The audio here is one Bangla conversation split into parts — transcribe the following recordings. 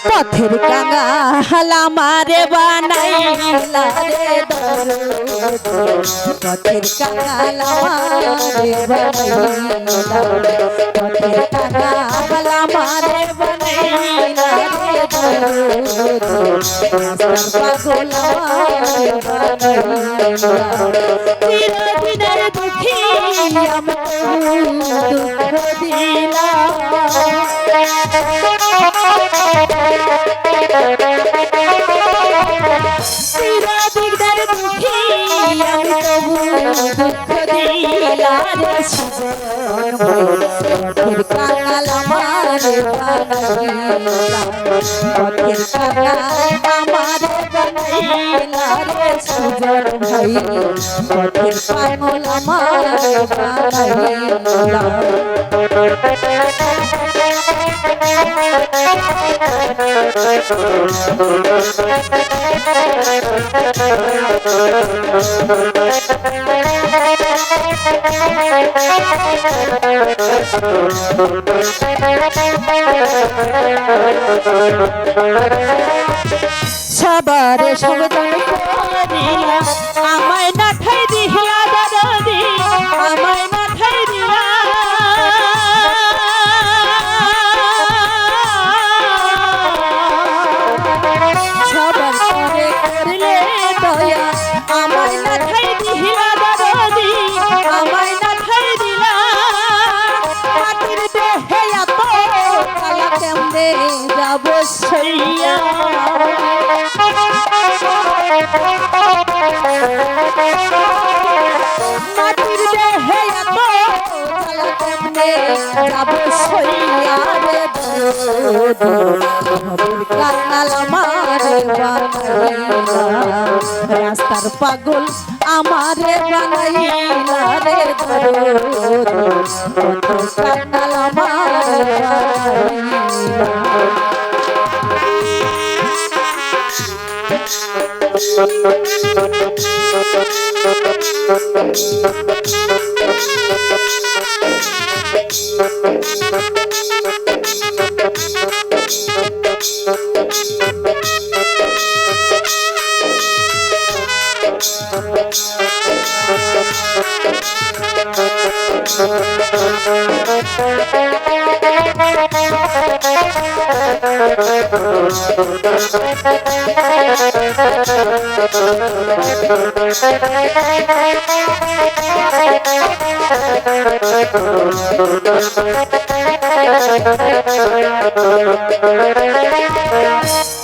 পথের কাঙাল আমারে বানাইলা রে পথের কাঙাল আমারে বানাইলা পথের কাঙাল আমারে বানাইলা রে পাগল আমারে বানাইলা চিরদিনের দুঃখী আমাকে দুঃখ দিলা চিরদিনের দুঃখী আমি তবু দুঃখ দিলা রে সুজন পথের কাঙাল আমারে বানাইলা পথের কাঙাল আমারে বানাইলা রে সুজন ভাই পথের পাগল আমারে বানাইলা সবার সবজন করিলা আমায় না ঠাই দিলা দাদি আমায় না ঠাই দিলা সবার করে করলে দয়া আমায় না ঠাই দিলা দাদি আমায় না ঠাই দিলা মাটির দেহে এত কালা কেমনে যাব সইয়া মাটির দেহে এত কালা কেমনে যাব সইয়া রে কাঙাল আমারে বানাইলা রাস্তার পাগল আমারে বানাইলা রে কাঙাল আমারে বানাইলা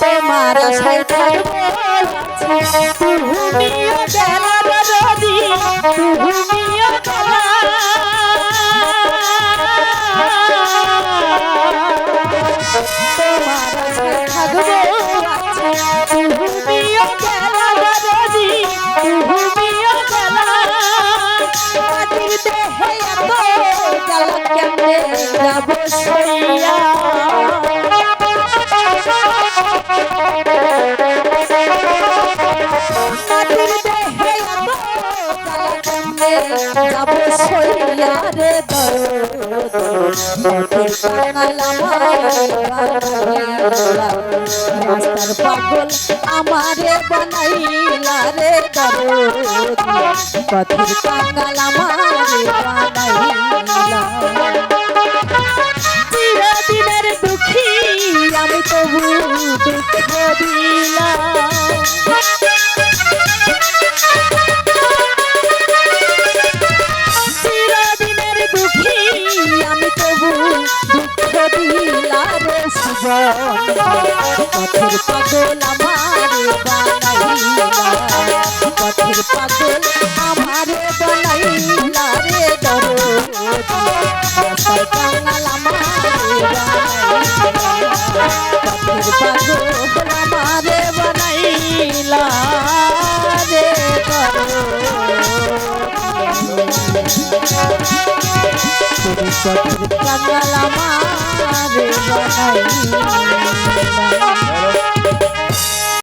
তোমার আশায় থাকবো তুমিও গেলা দাদি তুমিও গেলা তোমার আশায় থাকবো তুমিও গেলা দাদি তুমিও গেলা মাটির দেহে এত জ্বালা কেমনে যাব সইয়া মাটির দেহে এত জ্বালা কেমনে যাব সইয়া রে পথের কাঙাল আমারে বানাইলা রাস্তার পাগল আমারে বানাইলা রে পথের কাঙাল আমারে বানাইলা চিরদিনের দুঃখী আমি তবু দুঃখ দিলাম চিরদিনের দুঃখী আমি তবু দুঃখ দিলা রে সুজন পথের পাগল আমারে বানাইলা পথের পাগল আমারে বানাইলা রে রাস্তার কাঙাল আমারে বানাইলা পথের পাগল আমারে বানাইলা রে পথের কাঙাল আমারে বানাইলা